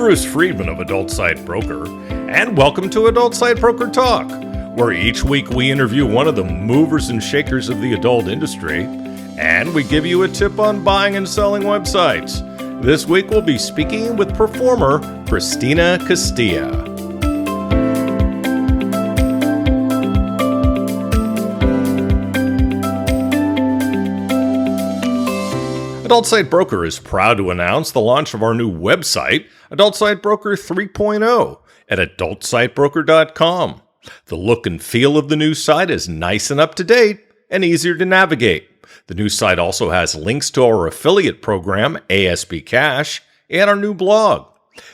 Bruce Friedman of Adult Site Broker, and welcome to Adult Site Broker Talk, where each week we interview one of the movers and shakers of the adult industry, and we give you a tip on buying and selling websites. This week we'll be speaking with performer Christina Castalia. Adult Site Broker is proud to announce the launch of our new website, Adult Site Broker 3.0, at adultsitebroker.com. The look and feel of the new site is nice and up to date and easier to navigate. The new site also has links to our affiliate program, ASB Cash, and our new blog.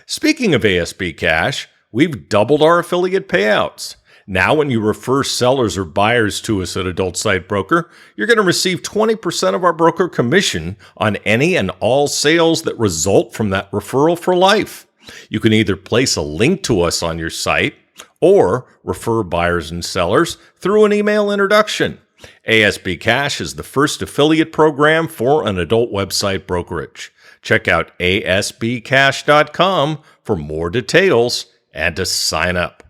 Speaking of ASB Cash, we've doubled our affiliate payouts. Now, when you refer sellers or buyers to us at Adult Site Broker, you're going to receive 20% of our broker commission on any and all sales that result from that referral for life. You can either place a link to us on your site or refer buyers and sellers through an email introduction. ASB Cash is the first affiliate program for an adult website brokerage. Check out asbcash.com for more details and to sign up.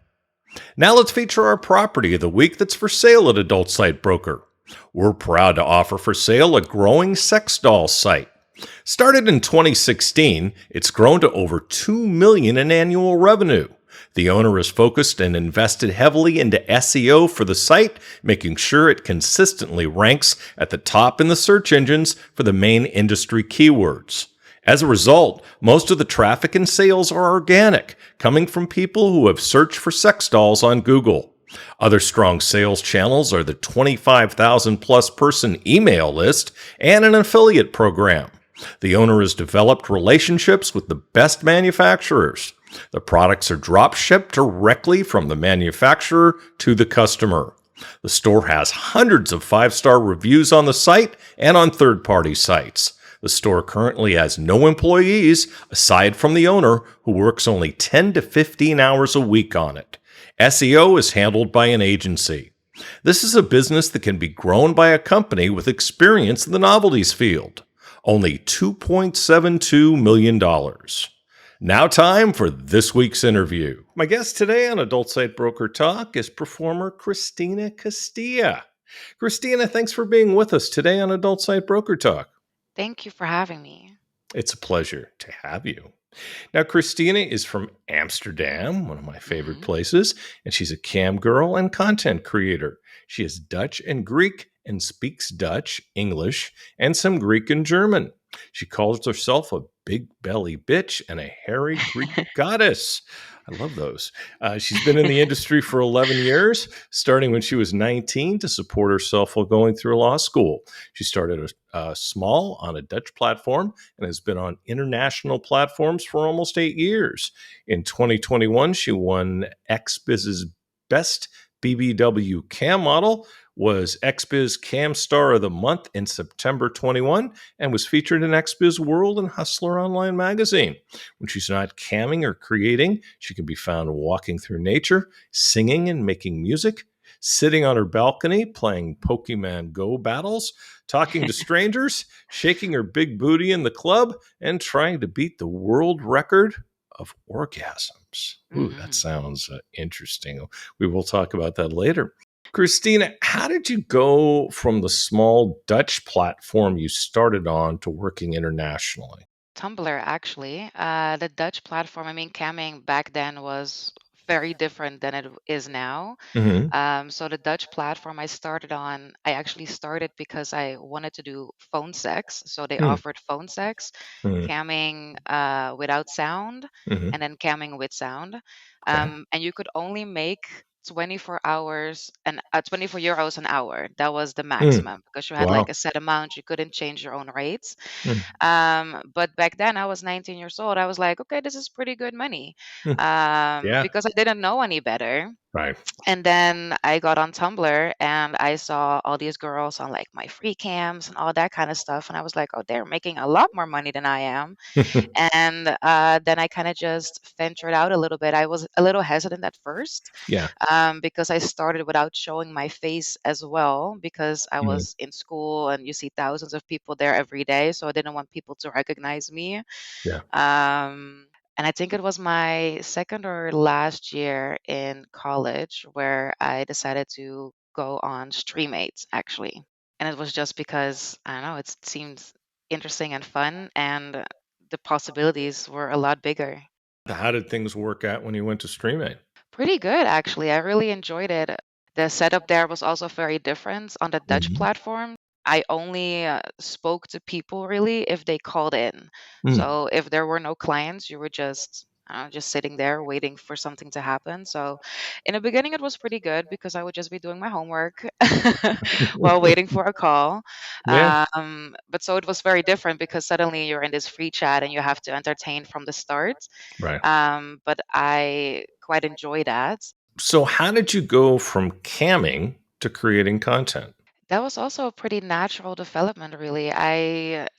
Now let's feature our property of the week that's for sale at Adult Site Broker. We're proud to offer for sale a growing sex doll site. Started in 2016, it's grown to over $2 million in annual revenue. The owner is focused and invested heavily into SEO for the site, making sure it consistently ranks at the top in the search engines for the main industry keywords. As a result, most of the traffic and sales are organic, coming from people who have searched for sex dolls on Google. Other strong sales channels are the 25,000 plus person email list and an affiliate program. The owner has developed relationships with the best manufacturers. The products are drop shipped directly from the manufacturer to the customer. The store has hundreds of 5-star reviews on the site and on third-party sites. The store currently has no employees aside from the owner, who works only 10 to 15 hours a week on it. SEO is handled by an agency. This is a business that can be grown by a company with experience in the novelties field. Only $2.72 million. Now time for this week's interview. My guest today on Adult Site Broker Talk is performer Christina Castalia. Christina, thanks for being with us today on Adult Site Broker Talk. Thank you for having me. It's a pleasure to have you. Now, Christina is from Amsterdam, one of my favorite places, and she's a cam girl and content creator. She is Dutch and Greek and speaks Dutch, English, and some Greek and German. She calls herself a big belly bitch and a hairy Greek goddess. I love those. She's been in the industry for 11 years, starting when she was 19 to support herself while going through law school. She started small on a Dutch platform and has been on international platforms for almost 8 years. In 2021, she won XBIZ's Best BBW Cam Model, was XBIZ Cam Star of the Month in September 21, and was featured in XBIZ World and Hustler Online magazine. When she's not camming or creating, she can be found walking through nature, singing and making music, sitting on her balcony playing Pokemon Go battles, talking to strangers, shaking her big booty in the club, and trying to beat the world record of orgasms. Ooh, that sounds interesting. We will talk about that later. Christina, how did you go from the small Dutch platform you started on to working internationally? Tumblr, actually. The Dutch platform, camming back then was very different than it is now. So the Dutch platform I started on, I actually started because I wanted to do phone sex. So they offered phone sex, camming without sound, and then camming with sound. And you could only make 24 hours and 24 euros an hour. That was the maximum because you had Wow. like a set amount. You couldn't change your own rates. But back then I was 19 years old. I was like, okay, this is pretty good money. Yeah. Because I didn't know any better. Right. And then I got on Tumblr and I saw all these girls on like my free cams and all that kind of stuff. And I was like, oh, they're making a lot more money than I am. And then I kind of just ventured out a little bit. I was a little hesitant at first Yeah. because I started without showing my face as well, because I was in school and you see thousands of people there every day. So I didn't want people to recognize me. Yeah. And I think it was my second or last year in college where I decided to go on Streammates, actually. And it was just because, I don't know, it seemed interesting and fun, and the possibilities were a lot bigger. How did things work out when you went to Streamate? Pretty good, actually. I really enjoyed it. The setup there was also very different on the Dutch Mhm. platform. I only spoke to people really if they called in. Mm. So if there were no clients, you were just, I don't know, just sitting there waiting for something to happen. So in the beginning, it was pretty good because I would just be doing my homework while waiting for a call. Yeah, But so it was very different because suddenly you're in this free chat and you have to entertain from the start. right. But I quite enjoy that. So how did you go from camming to creating content? That was also a pretty natural development, really.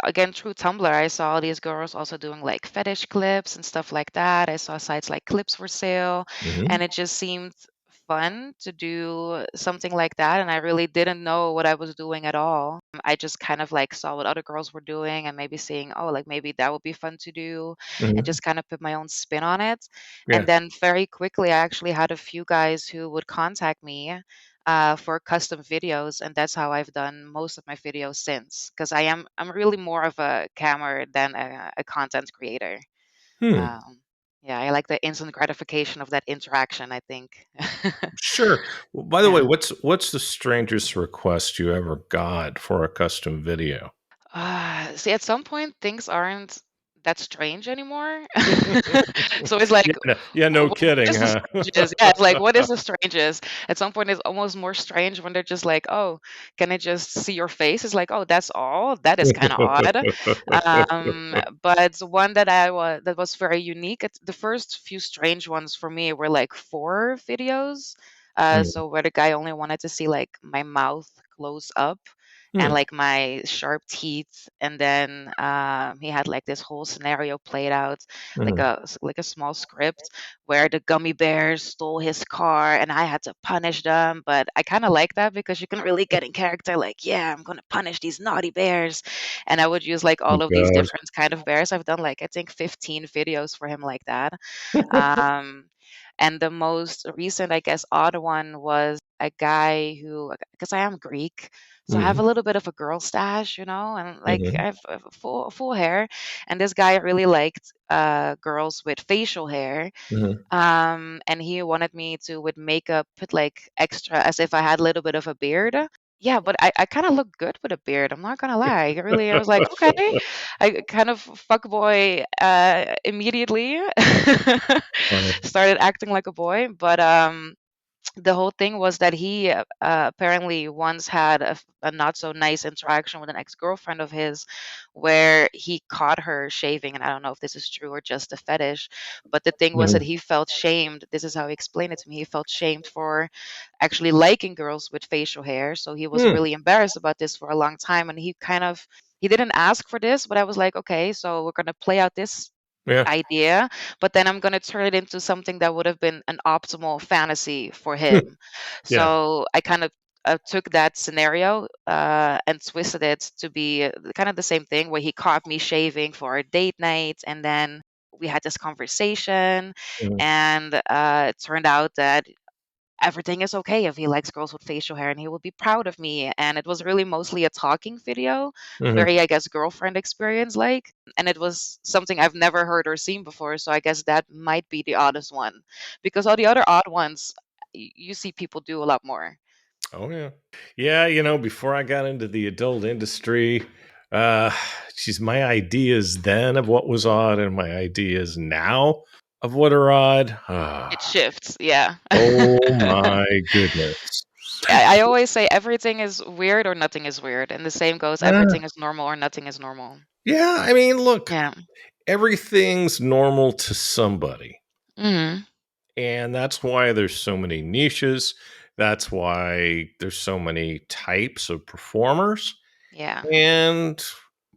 Again, through Tumblr, I saw these girls also doing like fetish clips and stuff like that. I saw sites like Clips for Sale, and Mhm. it just seemed fun to do something like that. And I really didn't know what I was doing at all. I just kind of like saw what other girls were doing and maybe seeing, oh, like maybe that would be fun to do, and Mhm. just kind of put my own spin on it. And Yeah. then very quickly, I actually had a few guys who would contact me for custom videos, and that's how I've done most of my videos since. Because I'm really more of a camera than a content creator. Hmm. Um, yeah, I like the instant gratification of that interaction, I think. Sure. Well, by the way, Yeah. what's the strangest request you ever got for a custom video? See, at some point, things aren't that strange anymore. So it's like, Yeah, no what kidding, is the huh? strangest? Yeah, it's like, what is the strangest? At some point, it's almost more strange when they're just like, oh, can I just see your face? It's like, oh, that's all. That is kind of odd. But one that that was very unique. The first few strange ones for me were like 4 videos. Mm, So where the guy only wanted to see like my mouth close up and mm, like my sharp teeth, and then he had like this whole scenario played out, like mhm. like a small script where the gummy bears stole his car and I had to punish them. But I kind of like that because you can really get in character, like, yeah, I'm gonna punish these naughty bears. And I would use like Oh all of these god. different kind of bears. I've done like I think 15 videos for him like that. um and the most recent, I guess, odd one was a guy who, because I am Greek, so I have a Mhm, little bit of a girl stash, and like I mhm, have full hair. And this guy really liked girls with facial hair. mhm. And he wanted me to, with makeup, put like extra as if I had a little bit of a beard. Yeah, but I kind of look good with a beard. I'm not gonna lie. I was like, okay. I kind of fuckboy immediately. Funny. Started acting like a boy, but the whole thing was that he apparently once had a not so nice interaction with an ex-girlfriend of his where he caught her shaving. And I don't know if this is true or just a fetish, but the thing was that Mhm, he felt shamed. This is how he explained it to me. He felt shamed for actually liking girls with facial hair, so he was mm, really embarrassed about this for a long time. And he didn't ask for this, but I was like, okay, so we're going to play out this yeah, idea, but then I'm going to turn it into something that would have been an optimal fantasy for him. yeah, So I kind of took that scenario and twisted it to be kind of the same thing where he caught me shaving for a date night, and then we had this conversation, mhm, and it turned out that everything is okay if he likes girls with facial hair and he will be proud of me. And it was really mostly a talking video, mhm. very, I guess, girlfriend experience like. And it was something I've never heard or seen before. So I guess that might be the oddest one, because all the other odd ones you see people do a lot more. Oh, yeah. Yeah, before I got into the adult industry, uh, geez, my ideas then of what was odd and my ideas now of what are odd. It shifts. Yeah. Oh my goodness. I always say everything is weird or nothing is weird. And the same goes, Uh, everything is normal or nothing is normal. yeah, I mean, look, Yeah. everything's normal to somebody. Hmm. And that's why there's so many niches. That's why there's so many types of performers. Yeah. And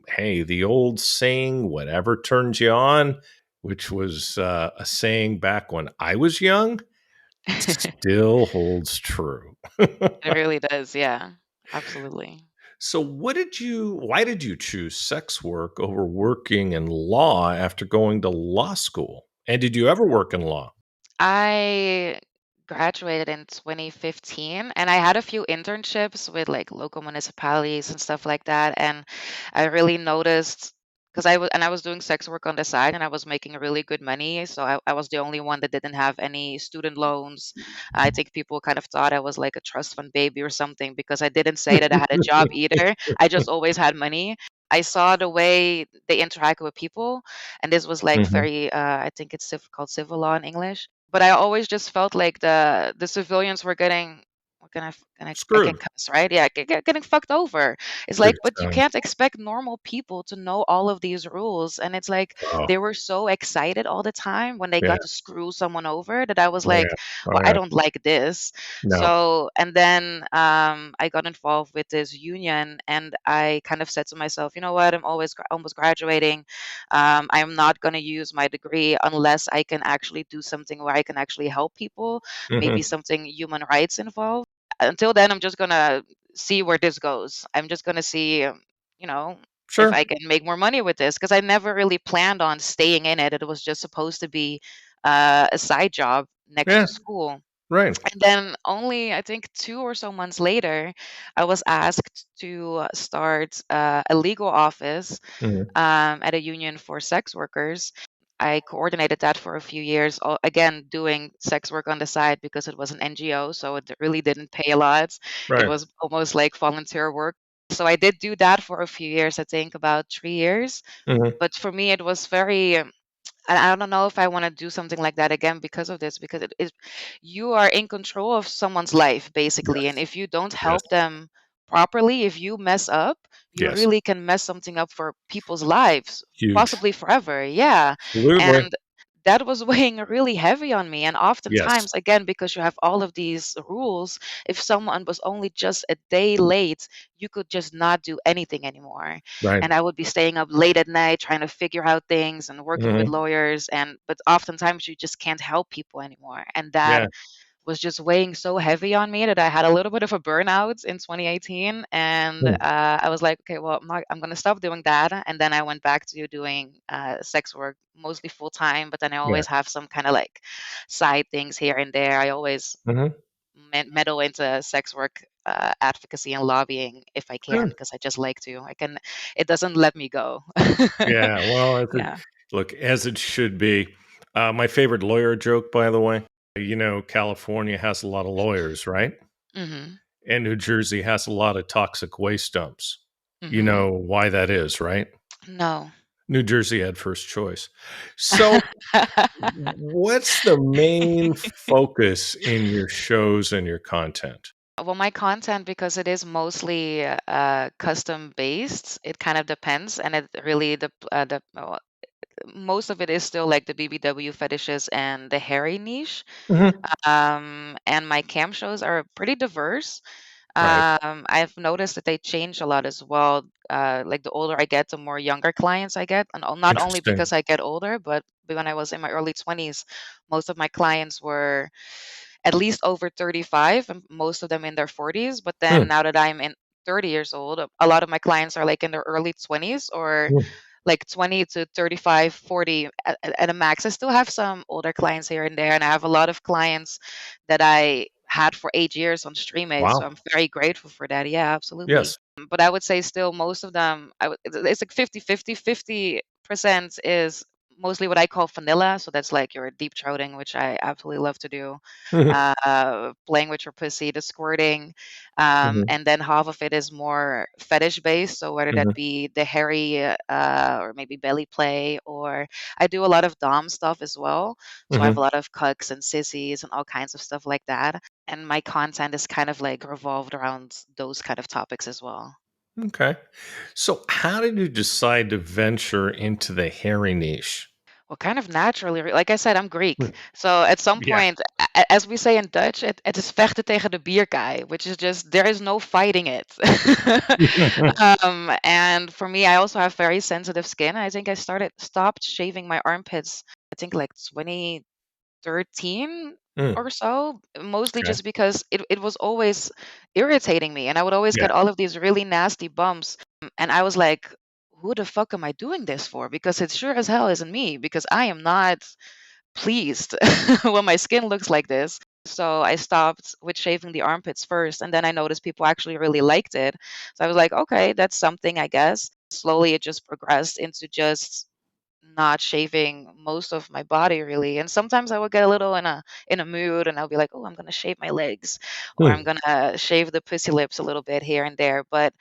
hey, the old saying, whatever turns you on, which was a saying back when I was young, It still holds true. really does. Yeah. Absolutely. So why did you choose sex work over working in law after going to law school? And did you ever work in law? I graduated in 2015 and I had a few internships with like local municipalities and stuff like that. And I really noticed because I was doing sex work on the side and I was making really good money. So I was the only one that didn't have any student loans. I think people kind of thought I was like a trust fund baby or something because I didn't say that I had a job either. I just always had money. I saw the way they interact with people, and this was like Mhm. very I think it's called civil law in English, but I always just felt like the civilians were getting what can I can Screwed. cuss, right? Yeah, getting fucked over. It's Big like, but you time. can't expect normal people to know all of these rules. And it's like Oh, they were so excited all the time when they yeah. got to screw someone over that I was Oh, yeah. like, Oh, well, I yeah. don't like this. No. So, and then I got involved with this union, and I kind of said to myself, you know what? I'm almost graduating. I'm not going to use my degree unless I can actually do something where I can actually help people, maybe Mhm. something human rights involved. Until then, I'm just going to see where this goes. I'm just going to see, you know, if Sure. I can make more money with this because I never really planned on staying in it. It was just supposed to be a side job next Yeah, to school. right. And then only, I think, 2 or so months later, I was asked to start a legal office Mhm. at a union for sex workers. I coordinated that for a few years, again, doing sex work on the side because it was an NGO, so it really didn't pay a lot. It Right. was almost like volunteer work. So I did do that for a few years, I think about 3 years. Mhm. But for me, it was very and I don't know if I want to do something like that again because of this, because it is you are in control of someone's life basically, and Yes. if you don't Yes. help them properly, if you mess up, you Yes. really can mess something up for people's lives, Huge. possibly forever. Yeah. Absolutely. And that was weighing really heavy on me. And Yes. oftentimes, again, because you have all of these rules, if someone was only just a day late, you could just not do anything anymore. Right. And I would be staying up late at night trying to figure out things and working with Mhm. lawyers. And but oftentimes you just can't help people anymore. And Yeah. that was just weighing so heavy on me that I had a little bit of a burnout in 2018, and Mm. I was like, okay, well, I'm going to stop doing that. And then I went back to doing sex work, mostly full time. But then I Yeah. always have some kind of like side things here and there. I always Mhm. meddle into sex work advocacy and lobbying if I can, Good. because I just like to. I can. It doesn't let me go. Yeah, well, Yeah. look, as it should be. My favorite lawyer joke, by the way, California has a lot of lawyers, right? Hmm. And New Jersey has a lot of toxic waste dumps. You Hmm. know why that is, right? No. New Jersey had first choice. So, what's the main focus in your shows and your content? Well, my content, because it is mostly custom based, it kind of depends, and it really most of it is still like the BBW fetishes and the hairy niche. Mhm. And my cam shows are pretty diverse. Right. I've noticed that they change a lot as well. Like the older I get, the more younger clients I get, and not only Interesting. because I get older, but when I was in my early 20s, most of my clients were at least over 35, and most of them in their 40s. But then Hmm. now that I'm in 30 years old, a lot of my clients are like in their early 20s or Hmm. like 20 to 35, 40 at a max. I still have some older clients here and there, and I have a lot of clients that I had for 8 years on StreamMate. So Wow. I'm very grateful for that. Yeah, absolutely. Yes. But I would say still most of them, it's like 50-50. 50% is mostly what I call vanilla. So that's like your deep throating, which I absolutely love to do, Mhm. playing with your pussy, the squirting, Mhm. and then half of it is more fetish based. So whether that Mhm. be the hairy or maybe belly play, or I do a lot of dom stuff as well. So I have a Mhm. lot of cucks and sissies and all kinds of stuff like that. And my content is kind of like revolved around those kind of topics as well. Okay. So, how did you decide to venture into the hairy niche? Well, kind of naturally. Like I said, I'm Hmm. Greek. So at some Yeah. point, as we say in Dutch, it is vechten tegen de bierkai, which is just there is no fighting it. And for me, I also have very sensitive skin. I think I stopped shaving my armpits, I think like 2013. or so, mostly Okay. just because it was always irritating me, and I would always Yeah. get all of these really nasty bumps. And I was like, who the fuck am I doing this for? Because it sure as hell isn't me, because I am not pleased when my skin looks like this. So I stopped with shaving the armpits first, and then I noticed people actually really liked it. So I was like, okay, that's something, I guess. Slowly, it just progressed into just not shaving most of my body really. And sometimes I would get a little in a mood, and I'll be like, oh, I'm gonna shave my legs, or I'm Hmm. gonna shave the pussy lips a little bit here and there. But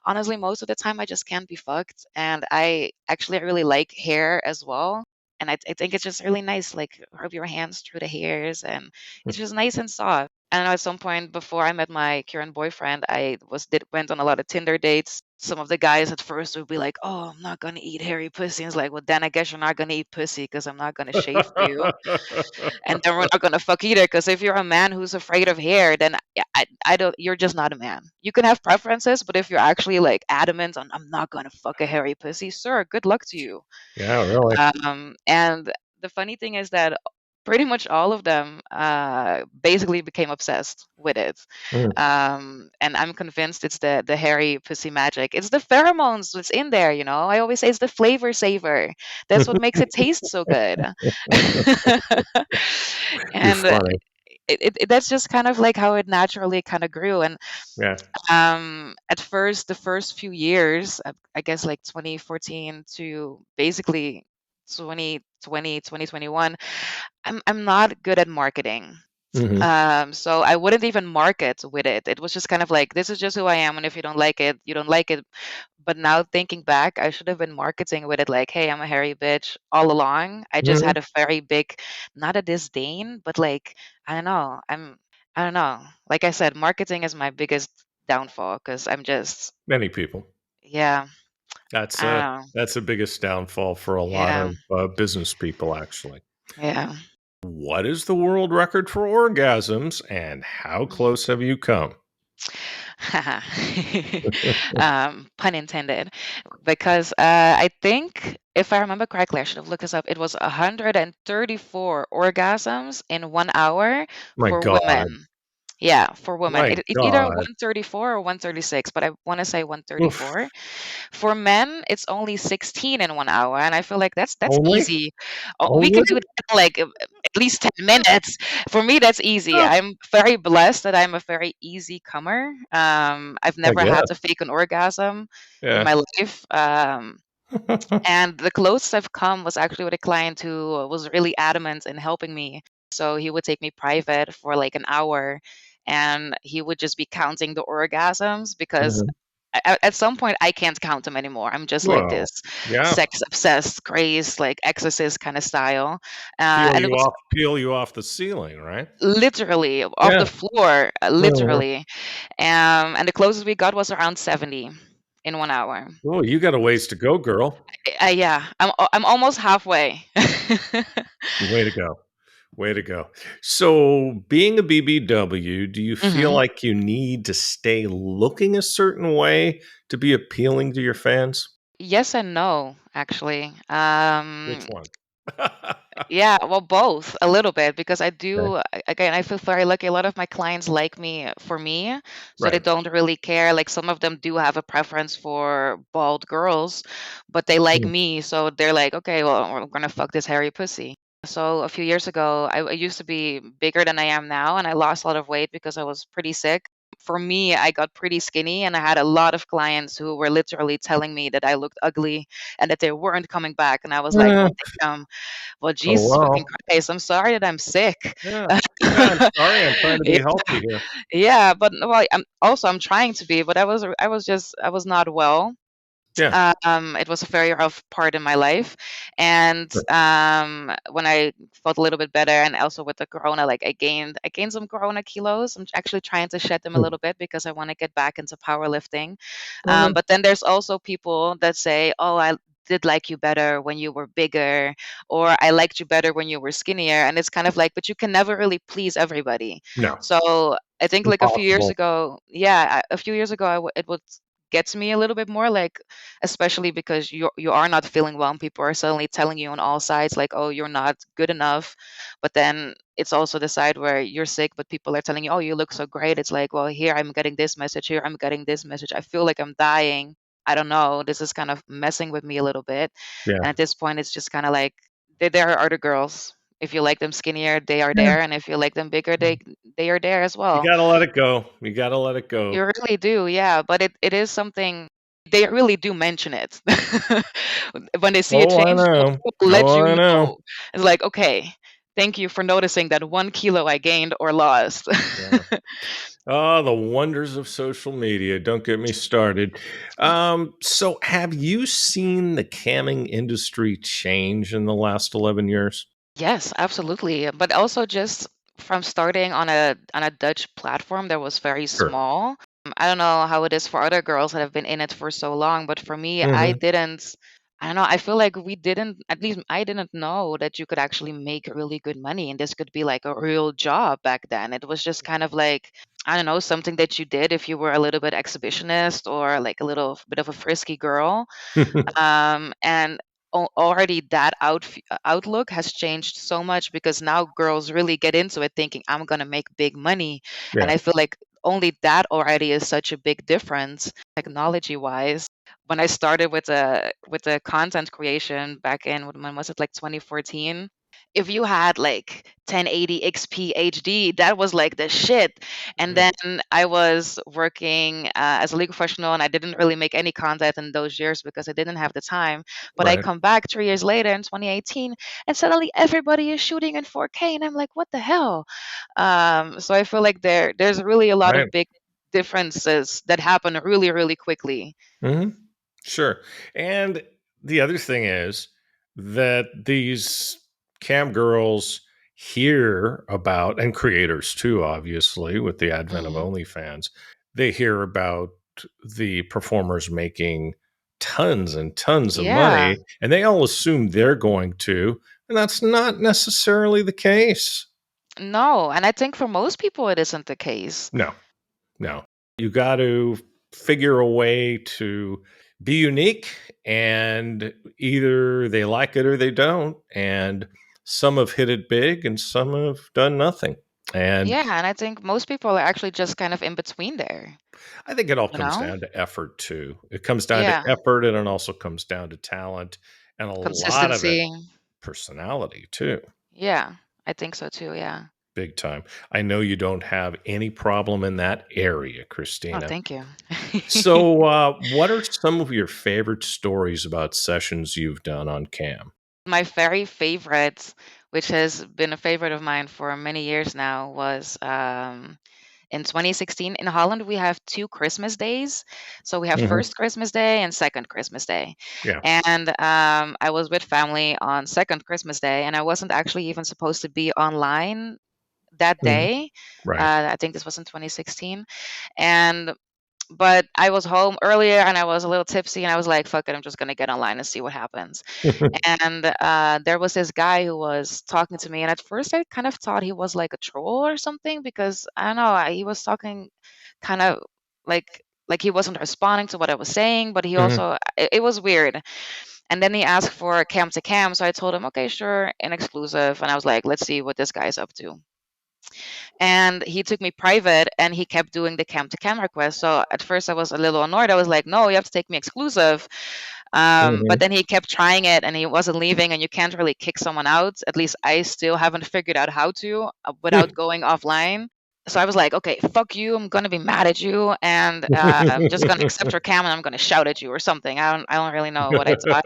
honestly, most of the time I just can't be fucked. And I really like hair as well. And I think it's just really nice, like rub your hands through the hairs, and it's just nice and soft. I know at some point before I met my current boyfriend, I went on a lot of Tinder dates. Some of the guys at first would be like, "Oh, I'm not gonna eat hairy pussy." And it's like, well, then I guess you're not gonna eat pussy because I'm not gonna shave for you, and then we're not gonna fuck either. Because if you're a man who's afraid of hair, then I don't. You're just not a man. You can have preferences, but if you're actually like adamant on, I'm not gonna fuck a hairy pussy, sir, good luck to you. Yeah, really. And the funny thing is that pretty much all of them basically became obsessed with it. Mm. And I'm convinced it's the hairy pussy magic. It's the pheromones that's in there, you know. I always say it's the flavor saver. That's what makes it taste so good. You're And funny. that's just kind of like how it naturally kind of grew. And Yeah. at first, the first few years, I guess like 2014 to basically 2020, 2021, I'm not good at marketing. Hmm. So I wouldn't even market with it. It was just kind of like, this is just who I am, and if you don't like it, you don't like it. But now thinking back, I should have been marketing with it like, hey, I'm a hairy bitch all along. I just Hmm. had a very big, not a disdain, but like, I don't know. I don't know. Like I said, marketing is my biggest downfall because I'm just, Many people. yeah, That's I don't know. that's the biggest downfall for a lot Yeah, of business people, actually. yeah. What is the world record for orgasms, and how close have you come? Pun intended. Because I think, if I remember correctly, I should have looked this up. It was 134 orgasms in 1 hour My for God. women. Yeah, for women. My It's either God. 134 or 136, but I want to say Oof. 134. For men, it's only 16 in 1 hour, and I feel like that's Only? easy. Oh, we can Only? do that in like at least 10 minutes. For me, that's easy. Ah, I'm very blessed that I'm a very easy comer. I've I never had to guess. fake an orgasm in Yeah. my life. And the closest I've come was actually with a client who was really adamant in helping me. So he would take me private for like an hour, and he would just be counting the orgasms because Mhm. at some point I can't count them anymore. I'm just like Well, this yeah. sex obsessed, crazed, like exorcist kind of style. And it was Peel you off the ceiling, right? literally off Yeah. the floor, Mhm. literally. And the closest we got was around 70 in 1 hour. Oh, you got a ways to go, girl. Yeah, I'm almost halfway. Way to go. Way to go. So, being a BBW, do you feel Hmm. like you need to stay looking a certain way to be appealing to your fans? Yes and no, actually. Which one? Yeah, well, both a little bit because Okay. again, I feel very lucky. A lot of my clients like me for me, so they Right. don't really care. Like some of them do have a preference for bald girls, but they like Mm. me, so they're like, okay, well, we're gonna fuck this hairy pussy. So a few years ago, I used to be bigger than I am now, and I lost a lot of weight because I was pretty sick. For me, I got pretty skinny, and I had a lot of clients who were literally telling me that I looked ugly and that they weren't coming back. And I was like, Eh, well, damn. Well, oh, Jesus fucking well. Christ, I'm sorry that I'm sick. Yeah. Yeah, I'm sorry. I'm trying to Yeah, be healthy here. yeah, but well, I'm trying to be, but I was not well. Yeah. It was a very rough part in my life, and when I felt a little bit better, and also with the corona, like I gained some corona kilos. I'm actually trying to shed them a Mm. little bit because I want to get back into powerlifting. Okay. But then there's also people that say, "Oh, I did like you better when you were bigger," or "I liked you better when you were skinnier," and it's kind of like, but you can never really please everybody. No, So I think like a few years impossible. ago, yeah, a few years ago, it was gets me a little bit more, like, especially because you are not feeling well and people are suddenly telling you on all sides like, oh, you're not good enough. But then it's also the side where you're sick but people are telling you, oh, you look so great. It's like, well, here I'm getting this message, here I'm getting this message, I feel like I'm dying. I don't know, this is kind of messing with me a little bit. Yeah. And at this point it's just kind of like, there are other girls. If you like them skinnier, they are Yeah. there, and if you like them bigger, they are there as You well. gotta let it go. You gotta let it go. You really do, yeah, but it is something they really do mention it. When they see a Oh, I change, know. they'll let Oh, you I know. know. It's like, "Okay, thank you for noticing that 1 kilo I gained or lost." Yeah. Oh, the wonders of social media. Don't get me started. So have you seen the camming industry change in the last 11 years? Yes, absolutely, but also just from starting on a Dutch platform that was very Sure. small. I don't know how it is for other girls that have been in it for so long, but for me, Mhm. I don't know, I feel like we didn't, at least I didn't know that you could actually make really good money and this could be like a real job back then. It was just kind of like, I don't know, something that you did if you were a little bit exhibitionist or like a little bit of a frisky girl. And already that outlook has changed so much because now girls really get into it thinking I'm going to make big money. And Yeah. I feel like only that already is such a big difference technology wise. When I started with the content creation back in, when was it, like 2014? If you had like 1080 XP HD, that was like the shit. And Mm. then I was working as a legal professional, and I didn't really make any content in those years because I didn't have the time. But I Right. come back 3 years later in 2018, and suddenly everybody is shooting in 4K, and I'm like, what the hell? So I feel like there's really a lot Right. of big differences that happen really, really quickly. Mhm. Sure. And the other thing is that these cam girls hear about, and creators too, obviously, with the advent of Mhm. OnlyFans, they hear about the performers making tons and tons of Yeah. money, and they all assume they're going to, and that's not necessarily the case. No, and I think for most people it isn't the case. No. No. You got to figure a way to be unique, and either they like it or they don't. And some have hit it big and some have done nothing. And Yeah, and I think most people are actually just kind of in between there, I think it all you comes know? down to effort too. It comes down to Yeah, effort, and it also comes down to talent, and a lot of it consistency. personality too. Yeah, I think so too, yeah. Big time. I know you don't have any problem in that area, Oh, Christina. thank you. So, what are some of your favorite stories about sessions you've done on cam? My very favorite, which has been a favorite of mine for many years now, was in 2016 in Holland. We have two Christmas days, so we have Mhm. first Christmas Day and second Christmas Day. Yeah. And I was with family on second Christmas Day, and I wasn't actually even supposed to be online that Mhm. day. Right. I think this was in 2016, and but I was home earlier and I was a little tipsy and I was like, fuck it, I'm just gonna get online and see what happens. And there was this guy who was talking to me, and at first I kind of thought he was like a troll or something because I don't know, he was talking kind of like he wasn't responding to what I was saying, but he Mhm. also it was weird. And then he asked for cam to cam, so I told him, okay, sure, in exclusive, and I was like, let's see what this guy's up to. And he took me private and he kept doing the cam to cam request. So at first I was a little annoyed. I was like, no, you have to take me exclusive. But Mhm. then he kept trying it and he wasn't leaving, and you can't really kick someone out. At least I still haven't figured out how to without going offline. So I was like, okay, fuck you. I'm gonna be mad at you, and I'm just gonna accept your cam, and I'm gonna shout at you or something. I don't really know what I thought.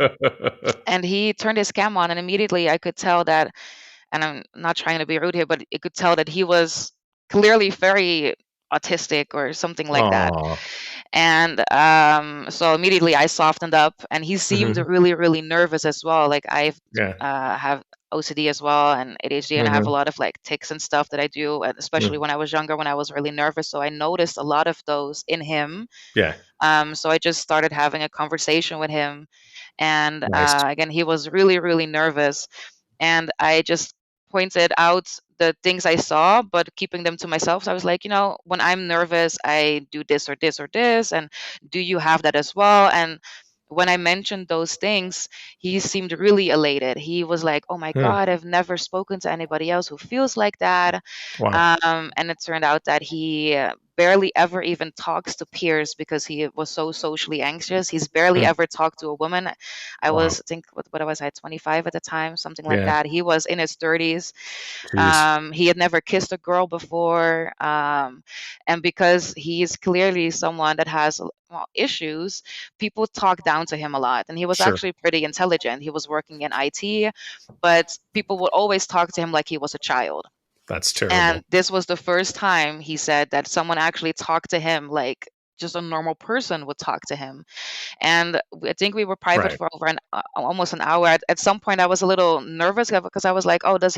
And he turned his cam on, and immediately I could tell that, and I'm not trying to be rude here, but it could tell that he was clearly very autistic or something like that. Aw. And so immediately I softened up, and he seemed Mhm. really, really nervous as well. Like I Yeah. have OCD as well and ADHD, and I have a Mhm. lot of like tics and stuff that I do, and especially Mm. when I was younger, when I was really nervous. So I noticed a lot of those in him. Yeah. So I just started having a conversation with him, and Nice. again, he was really, really nervous, and I just pointed out the things I saw, but keeping them to myself. So I was like, when I'm nervous, I do this or this or this. And do you have that as well? And when I mentioned those things, he seemed really elated. He was like, oh my Hmm. God, I've never spoken to anybody else who feels like that. Wow. And it turned out that he barely ever even talks to peers because he was so socially anxious. He's barely Hmm. ever talked to a woman. I Wow. was, I think, what was I, 25 at the time, something like Yeah. that. He was in his 30s. Jeez. He had never kissed a girl before. And because he's clearly someone that has issues, people talk down to him a lot. And he was Sure. actually pretty intelligent. He was working in IT, but people would always talk to him like he was a child. That's terrible. And this was the first time he said that someone actually talked to him like just a normal person would talk to him. And I think we were private Right. for over almost an hour. At some point, I was a little nervous because I was like, "Oh, is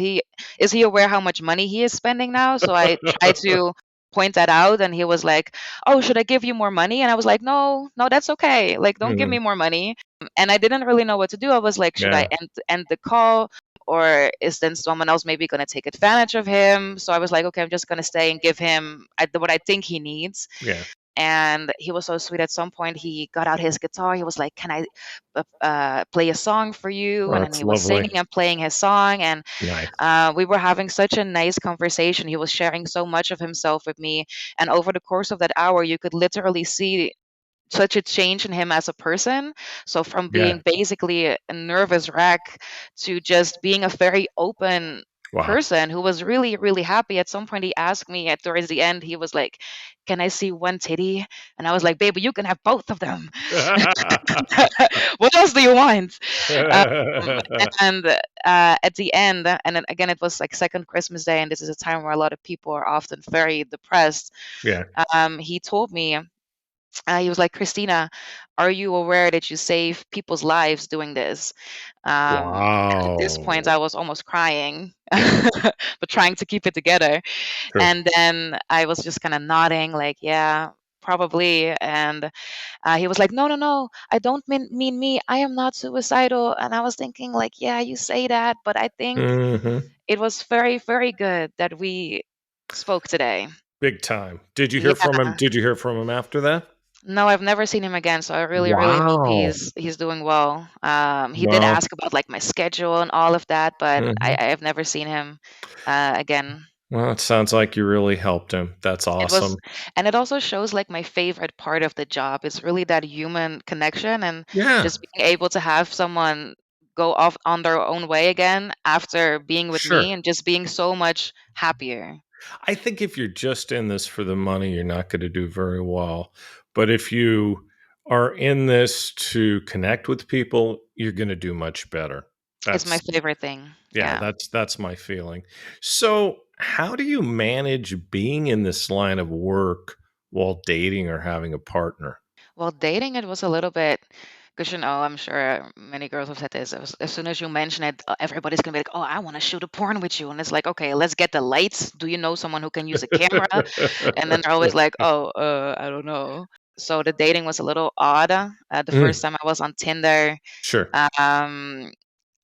he aware how much money he is spending now?" So I tried to point that out, and he was like, "Oh, should I give you more money?" And I was like, "No, no, that's okay. Like, don't give Hmm. me more money." And I didn't really know what to do. I was like, "Should I Yeah. end the call?" Or is then someone else maybe going to take advantage of him? So I was like, okay, I'm just going to stay and give him what I think he needs. Yeah. And he was so sweet. At some point, he got out his guitar. He was like, "Can I play a song for you?" Oh, And then that's he was lovely. singing and playing his song. And Nice. we were having such a nice conversation. He was sharing so much of himself with me. And over the course of that hour, you could literally see such a change in him as a person. So from Yeah. being basically a nervous wreck to just being a very open Wow. person who was really, really happy. At some point, he asked me towards the end, he was like, "Can I see one titty?" And I was like, "Baby, you can have both of them." What else do you want? Um, and at the end, and then again, it was like second Christmas Day, and this is a time where a lot of people are often very depressed. Yeah. He told me, he was like, "Christina, are you aware that you save people's lives doing this?" And at this point, Wow. I was almost crying, Yeah. but trying to keep it together. Sure. And then I was just kind of nodding, like, "Yeah, probably." And he was like, "No, no, no, I don't mean me. I am not suicidal." And I was thinking, like, "Yeah, you say that, but I think Hmm. it was very, very good that we spoke today." Big time. Did you hear Yeah. from him? Did you hear from him after that? No, I've never seen him again, so I really, really hope Wow. he's doing well. He did Well. ask about like my schedule and all of that, but I, Hmm. I have never seen him again. Well, it sounds like you really helped him. That's It was, awesome. and it also shows like my favorite part of the job is really that human connection and Yeah. just being able to have someone go off on their own way again after being with me Sure. and just being so much happier. I think if you're just in this for the money, you're not going to do very well. But if you are in this to connect with people, you're going to do much better. It's my That's favorite thing. yeah, Yeah. that's my feeling. So, how do you manage being in this line of work while dating or having a partner? Well, dating it was a little bit because I'm sure many girls have said this. As soon as you mention it, everybody's gonna be like, "Oh, I want to shoot a porn with you," and it's like, "Okay, let's get the lights. Do you know someone who can use a camera?" And then they're always like, "Oh, I don't know." So the dating was a little odd. The Mm, first time I was on Tinder, sure. um,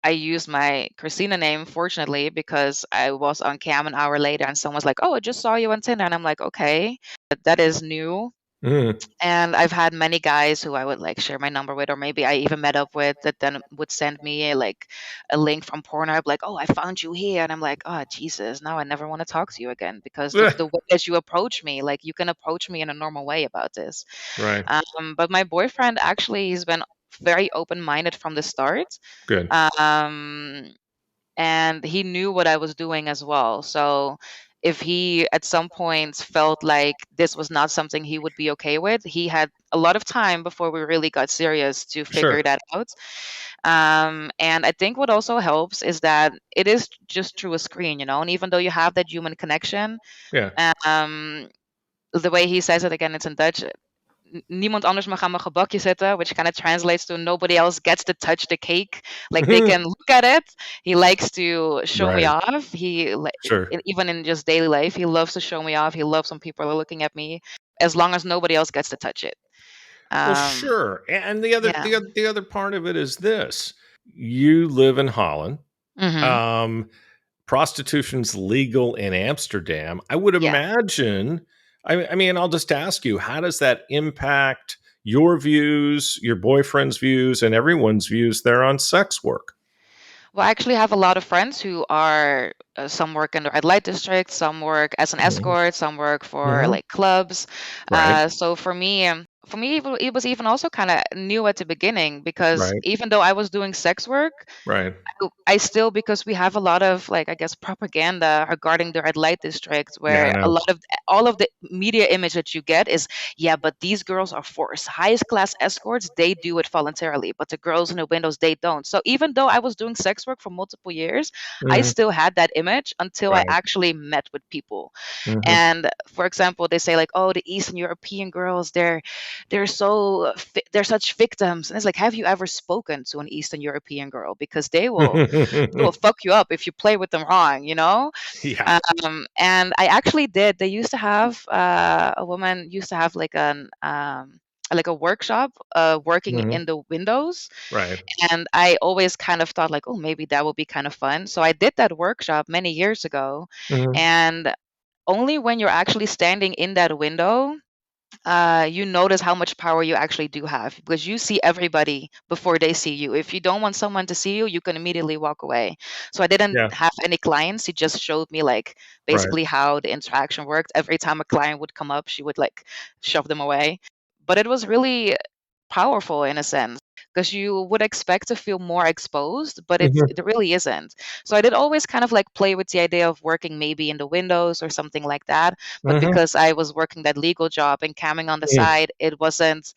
I used my Christina name, fortunately, because I was on cam an hour later, and someone was like, "Oh, I just saw you on Tinder," and I'm like, "Okay, that is new." Mm. And I've had many guys who I would like share my number with, or maybe I even met up with that then would send me like a link from Pornhub, like, "Oh, I found you here." And I'm like, "Oh, Jesus, now I never want to talk to you again because the way that you approach me, like you can approach me in a normal way about this." Right. But my boyfriend actually, he's been very open-minded from the start. Good. Um, and he knew what I was doing as well. So if he at some point felt like this was not something he would be okay with, he had a lot of time before we really got serious to figure Sure. that out. And I think what also helps is that it is just through a screen, and even though you have that human connection, Yeah. um, the way he says it again, it's in Dutch. Niemand anders mag aan mijn gebakje zitten, which kind of translates to nobody else gets to touch the cake. Like they can look at it. He likes to show me Right. off. Sure. Even in just daily life, he loves to show me off. He loves when people are looking at me, as long as nobody else gets to touch it. Well, Um, sure. And the other yeah. the other part of it is this. You live in Holland. Hmm. Um prostitution's legal in Amsterdam. I would Yeah. imagine. I mean, I'll just ask you, how does that impact your views, your boyfriend's views, and everyone's views there on sex work? Well, I actually have a lot of friends who are some work in the red light district, some work as an Hmm. escort, some work for Hmm. like clubs. Right, So for me, it was even also kind of new at the beginning because right, even though I was doing sex work, right. I still, because we have a lot of like, I guess, propaganda regarding the red light district, Yeah, I where a know. lot of all of the media image that you get is, yeah, but these girls are forced. Highest class escorts, they do it voluntarily, but the girls in the windows, they don't. So even though I was doing sex work for multiple years, I Hmm. still had that image until I Right. actually met with people. Hmm. And for example, they say like, oh, the Eastern European girls, they're such victims. And it's like, have you ever spoken to an Eastern European girl? Because they will fuck you up if you play with them wrong, you know? Yeah. And I actually did. They used to have a woman used to have like a workshop working Hmm. in the windows, Right. and I always kind of thought like, oh, maybe that would be kind of fun. So I did that workshop many years ago, Hmm. and only when you're actually standing in that window, you notice how much power you actually do have, because you see everybody before they see you. If you don't want someone to see you, you can immediately walk away. So I didn't Yeah. have any clients. He just showed me like Right. basically how the interaction worked. Every time a client would come up, she would like shove them away. But it was really powerful in a sense, because you would expect to feel more exposed, but Hmm. it really isn't. So I did always kind of like play with the idea of working maybe in the windows or something like that. But Hmm. because I was working that legal job and camming on the side, it wasn't.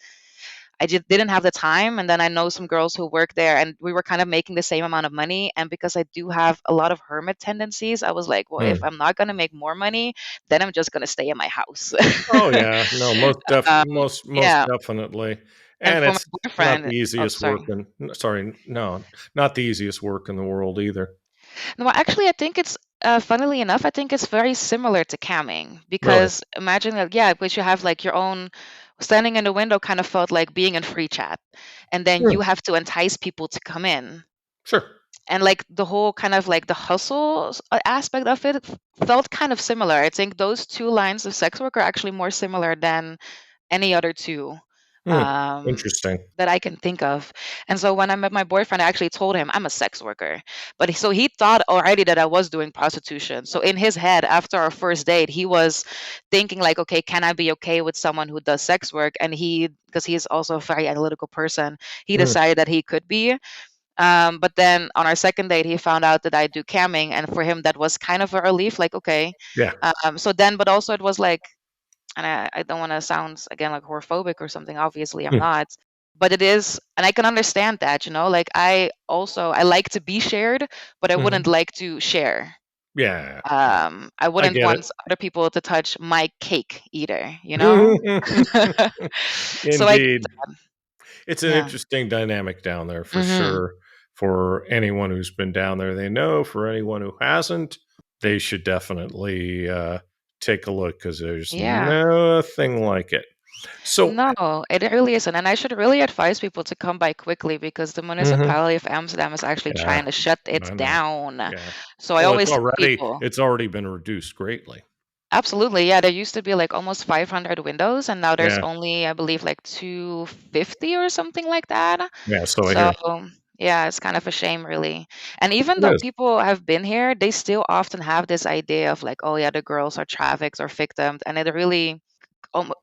I just didn't have the time. And then I know some girls who work there, and we were kind of making the same amount of money. And because I do have a lot of hermit tendencies, I was like, well, if Mm. I'm not going to make more money, then I'm just going to stay in my house. Oh yeah, no, um, most yeah. definitely, And and for my it's not the boyfriend, oh, easiest work sorry. sorry, no, not the easiest work in the world either. No, actually, I think it's funnily enough, I think it's very similar to camming, Really? because imagine that, yeah, because you have like your own standing in the window kind of felt like being in free chat, and then Hmm. you have to entice people to come in. Sure. And like the whole kind of like the hustle aspect of it felt kind of similar. I think those two lines of sex work are actually more similar than any other two Hmm. um, Interesting. that I can think of. And so when I met my boyfriend, I actually told him I'm a sex worker. But so he thought already that I was doing prostitution. So in his head, after our first date, he was thinking like, okay, can I be okay with someone who does sex work? And because he's also a very analytical person, he Hmm. decided that he could be. But then on our second date, he found out that I do camming, and for him that was kind of a relief. Like, okay. Yeah. So then, but also it was like, and I don't want to sound again like homophobic or something. Obviously, I'm Hmm. not, but it is, and I can understand that. Like I like to be shared, but I wouldn't Hmm. like to share. Yeah. Yeah. I I wouldn't get it. want other people to touch my cake either. So I get Indeed. that. It's an Yeah. interesting dynamic down there for Hmm. sure. For anyone who's been down there, they know. For anyone who hasn't, they should definitely take a look because there's Yeah. nothing like it. So, No, it really isn't. And I should really advise people to come by quickly, because the mhm, municipality of Amsterdam is actually yeah, trying to shut it I know. down. Yeah. So I Well, always tell people, it's already been reduced greatly. absolutely, yeah, there used to be like almost 500 windows, and now there's Yeah. only, I believe, like 250 or something like that. Yeah. So I So hear. yeah, it's kind of a shame, really. And even It though is. people have been here, they still often have this idea of like, oh yeah, the girls are trafficked or victims, and it really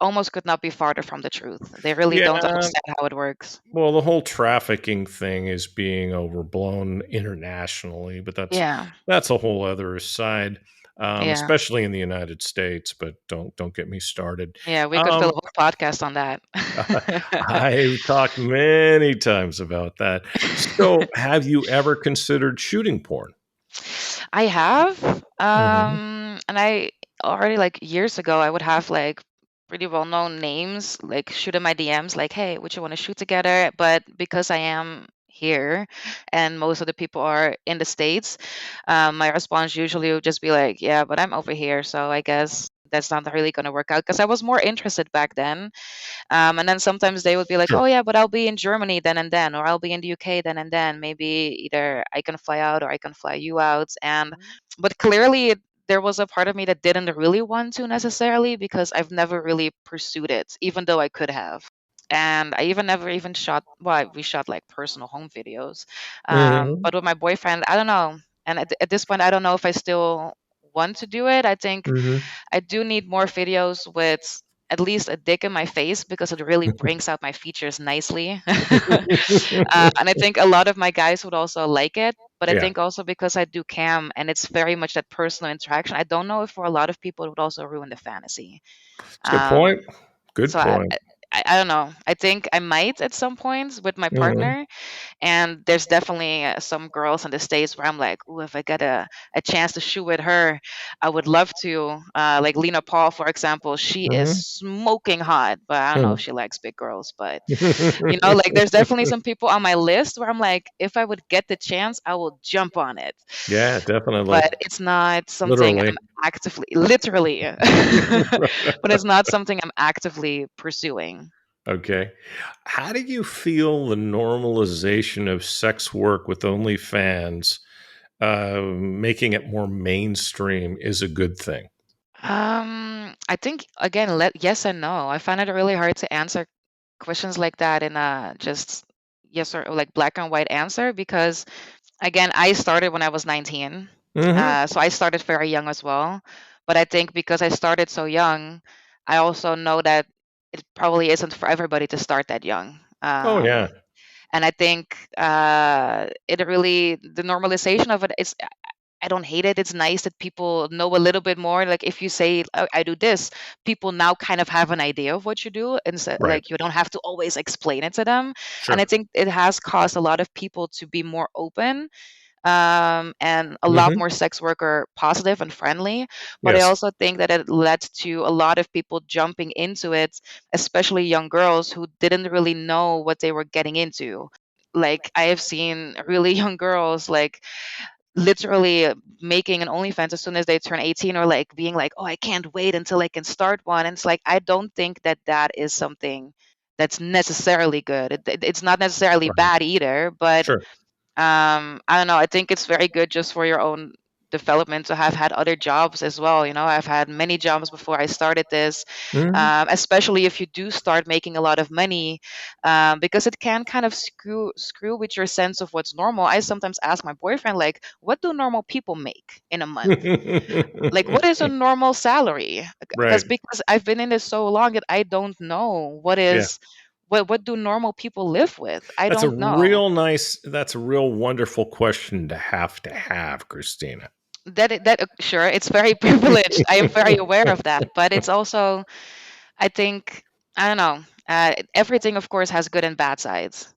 almost could not be farther from the truth. They really don't Yeah. understand how it works. Well, the whole trafficking thing is being overblown internationally, but Yeah, that's a whole other side, yeah, especially in the United States. But don't get me started. yeah. We could fill Um, a whole podcast on that. I've talked many times about that. So, have you ever considered shooting porn? I have, Hmm. and I already like years ago, I would have like pretty well known names like shoot in my DMs, like, hey, would you want to shoot together? But because I am here and most of the people are in the States, my response usually would just be like, yeah, but I'm over here, so I guess that's not really going to work out, because I was more interested back then. And then sometimes they would be like, Sure. oh yeah, but I'll be in Germany then and then, or I'll be in the UK then and then. Maybe either I can fly out or I can fly you out. And but clearly there was a part of me that didn't really want to necessarily, because I've never really pursued it, even though I could have. And I even never even shot, well, we shot like personal home videos. Hmm. But with my boyfriend, I don't know. And at this point, I don't know if I still want to do it. I think Hmm. I do need more videos with at least a dick in my face, because it really brings out my features nicely. And I think a lot of my guys would also like it. But I Yeah, think also because I do cam and it's very much that personal interaction, I don't know if for a lot of people it would also ruin the fantasy. it's a good Um, point. Good so I, point. I don't know. I think I might at some points with my Hmm. partner, and there's definitely some girls in the States where I'm like, ooh, if I get a chance to shoot with her, I would love to. Like Lena Paul, for example, she is Hmm. smoking hot, but I don't know if she likes big girls. But, Hmm. like there's definitely some people on my list where I'm like, if I would get the chance, I will jump on it. Yeah, definitely. But it's not something I'm Literally. actively, literally, but it's not something I'm actively pursuing. Okay. How do you feel the normalization of sex work with OnlyFans, making it more mainstream, is a good thing? I think again, yes and no. I find it really hard to answer questions like that in a just yes or like black and white answer, because again, I started when I was 19. Hmm. So I started very young as well. But I think because I started so young, I also know that it probably isn't for everybody to start that young. Oh, yeah. And I think it really, the normalization of it is, I don't hate it. It's nice that people know a little bit more. Like if you say, I do this, people now kind of have an idea of what you do. And so, Right. like, you don't have to always explain it to them. And I Sure. think it has caused a lot of people to be more open, and a lot Hmm. more sex worker positive and friendly. But I Yes. also think that it led to a lot of people jumping into it, especially young girls who didn't really know what they were getting into. Like I have seen really young girls like literally making an OnlyFans as soon as they turn 18, or like being like, oh, I can't wait until I can start one. And it's like, I don't think that that is something that's necessarily good. It's not necessarily Right. bad either, but Sure. I don't know. I think it's very good just for your own development to have had other jobs as well. I've had many jobs before I started this, Hmm. especially if you do start making a lot of money, because it can kind of screw with your sense of what's normal. I sometimes ask my boyfriend, like, what do normal people make in a month? Like, what is a normal salary? Right. Because I've been in this so long that I don't know Yeah. what do normal people live with. I That's a don't know. real nice, that's a real wonderful question to have, Christina. Sure, it's very privileged. I am very aware of that, but it's also, I think, I don't know. Everything, of course, has good and bad sides.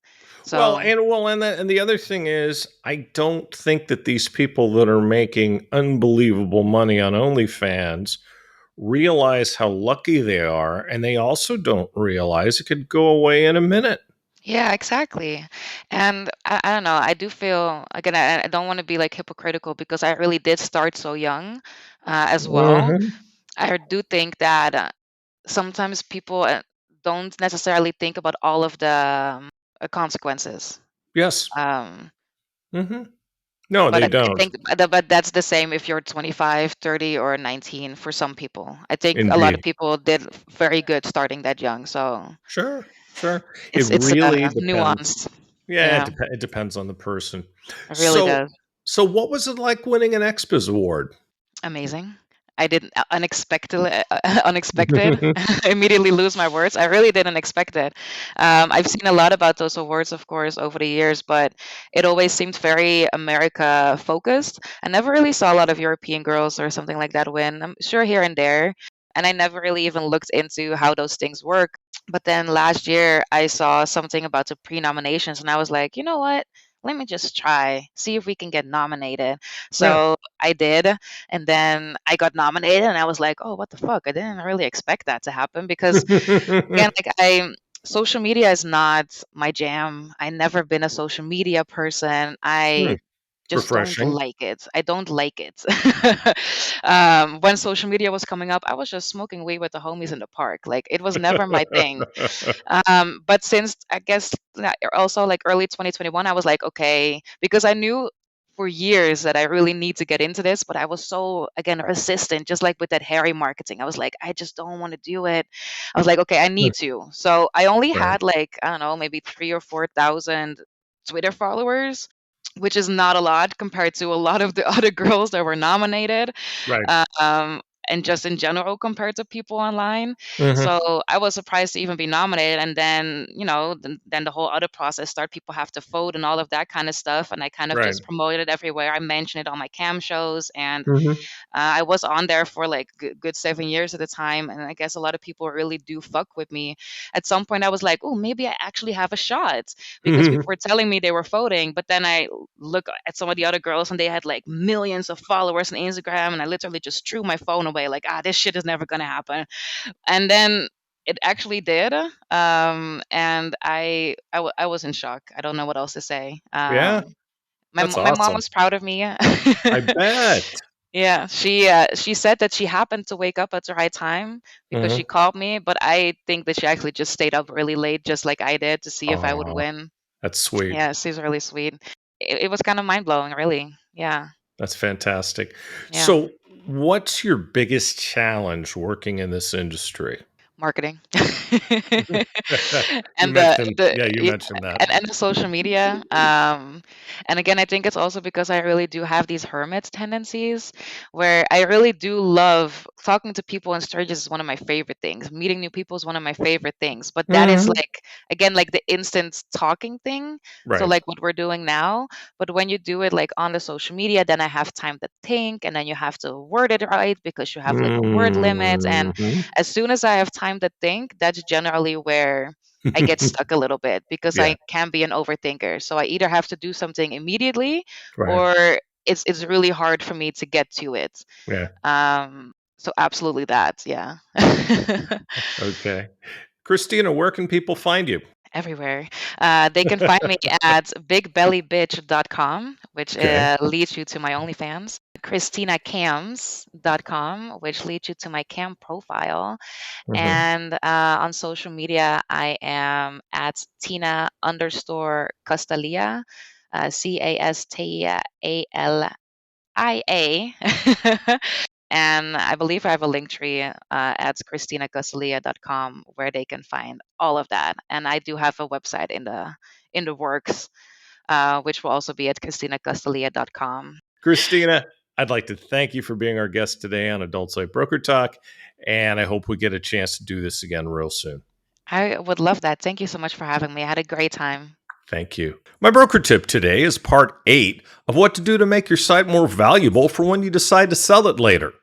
Well, So and the other thing is, I don't think that these people that are making unbelievable money on OnlyFans realize how lucky they are, and they also don't realize it could go away in a minute. yeah, exactly. And I don't know. I do feel again. I don't want to be like hypocritical, because I really did start so young, as well. Hmm. I do think that sometimes people don't necessarily think about all of the consequences. Yes. Um, Hmm. No, But they I don't. think but that's the same if you're 25, 30, or 19 for some people. I think a lot of Indeed. people did very good starting that young. So Sure. Sure. It it's really depends. nuanced. Yeah, Yeah, it depends on the person. it really So, does. so what was it like winning an XBIZ award? Amazing. I didn't unexpected immediately lose my words. I really didn't expect it. I've seen a lot about those awards, of course, over the years, but it always seemed very America focused. I never really saw a lot of European girls or something like that win. I'm sure here and there, and I never really even looked into how those things work. But then last year, I saw something about the pre-nominations, and I was like, you know what? Let me just try, see if we can get nominated. Yeah. So I did, and then I got nominated, and I was like, "Oh, what the fuck?" I didn't really expect that to happen, because again, like I social media is not my jam. I never been a social media person. Hmm. just don't Refreshing. like it. I don't like it. When social media was coming up, I was just smoking weed with the homies in the park. Like it was never my thing. But since I guess also like early 2021, I was like, okay, because I knew for years that I really need to get into this, but I was so again resistant, just like with that hairy marketing. I was like, I just don't want to do it. I was like, okay, I need to. So I only Right. had like, I don't know, maybe 3 or 4 thousand Twitter followers, which is not a lot compared to a lot of the other girls that were nominated. Right. Um, and just in general compared to people online. Hmm. So I was surprised to even be nominated. And then, then the whole other process start. People have to vote and all of that kind of stuff. And I kind of Right. just promoted it everywhere. I mentioned it on my cam shows, and Hmm. I was on there for like good 7 years at the time, and I guess a lot of people really do fuck with me. At some point, I was like, "Oh, maybe I actually have a shot," because people were telling me they were voting. But then I look at some of the other girls, and they had like millions of followers on Instagram, and I literally just threw my phone away, like, this shit is never gonna happen. And then it actually did, and I was in shock. I don't know what else to say. Yeah, that's My mom awesome. was proud of me. I bet. Yeah, she said that she happened to wake up at the right time because she Hmm. called me, but I think that she actually just stayed up really late, just like I did, to see if I would Oh, win. that's sweet. Yeah, she's really sweet. It was kind of mind blowing, really. Yeah, That's fantastic. yeah. So, what's your biggest challenge working in this industry? Marketing. You And mentioned, the yeah, you yeah, mentioned that. and the social media. And again, I think it's also because I really do have these hermit tendencies where I really do love talking to people, and strangers is one of my favorite things. Meeting new people is one of my favorite things. But that is Hmm. like, again, like the instant talking thing. So Right. like what we're doing now. But when you do it like on the social media, then I have time to think, and then you have to word it right because you have like a word limit. And Hmm. as soon as I have time to think, that's generally where I get stuck a little bit because Yeah. I can be an overthinker. So I either have to do something immediately, Right. or it's really hard for me to get to it. Yeah. So absolutely that, yeah. Okay. Christina, where can people find you? Everywhere. They can find me at bigbellybitch.com, which Okay. leads you to my OnlyFans. ChristinaCams.com, which leads you to my cam profile. Hmm. And on social media, I am at Tina underscore Castalia, Castalia. And I believe I have a link tree at ChristinaCastalia.com where they can find all of that. And I do have a website in the works, which will also be at ChristinaCastalia.com. Christina, I'd like to thank you for being our guest today on Adult Site Broker Talk, and I hope we get a chance to do this again real soon. I would love that. Thank you so much for having me. I had a great time. Thank you. My broker tip today is part 8 of what to do to make your site more valuable for when you decide to sell it later.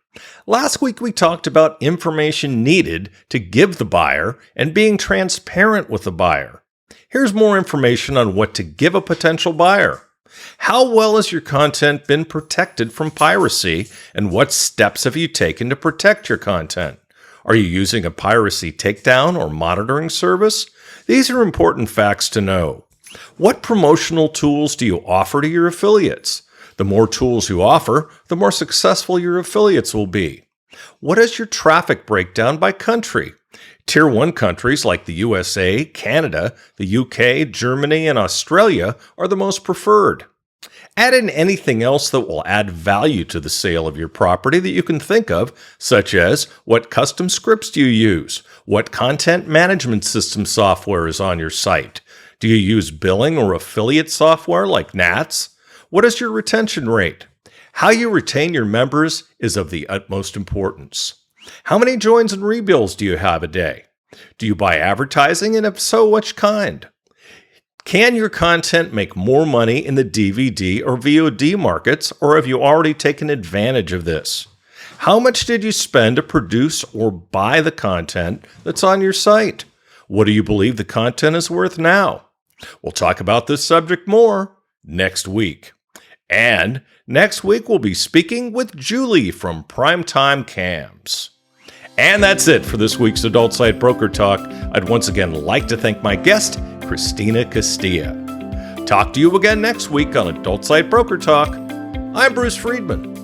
Last week, we talked about information needed to give the buyer and being transparent with the buyer. Here's more information on what to give a potential buyer. How well has your content been protected from piracy, and what steps have you taken to protect your content? Are you using a piracy takedown or monitoring service? These are important facts to know. What promotional tools do you offer to your affiliates? The more tools you offer, the more successful your affiliates will be. What is your traffic breakdown by country? Tier 1 countries like the USA, Canada, the UK, Germany, and Australia are the most preferred. Add in anything else that will add value to the sale of your property that you can think of, such as what custom scripts do you use? What content management system software is on your site? Do you use billing or affiliate software like Nats? What is your retention rate? How you retain your members is of the utmost importance. How many joins and rebuilds do you have a day? Do you buy advertising, and if so, which kind? Can your content make more money in the DVD or VOD markets, or have you already taken advantage of this? How much did you spend to produce or buy the content that's on your site? What do you believe the content is worth now? We'll talk about this subject more next week. And next week, we'll be speaking with Julie from Primetime Cams. And that's it for this week's Adult Site Broker Talk. I'd once again like to thank my guest, Christina Castilla. Talk to you again next week on Adult Site Broker Talk. I'm Bruce Friedman.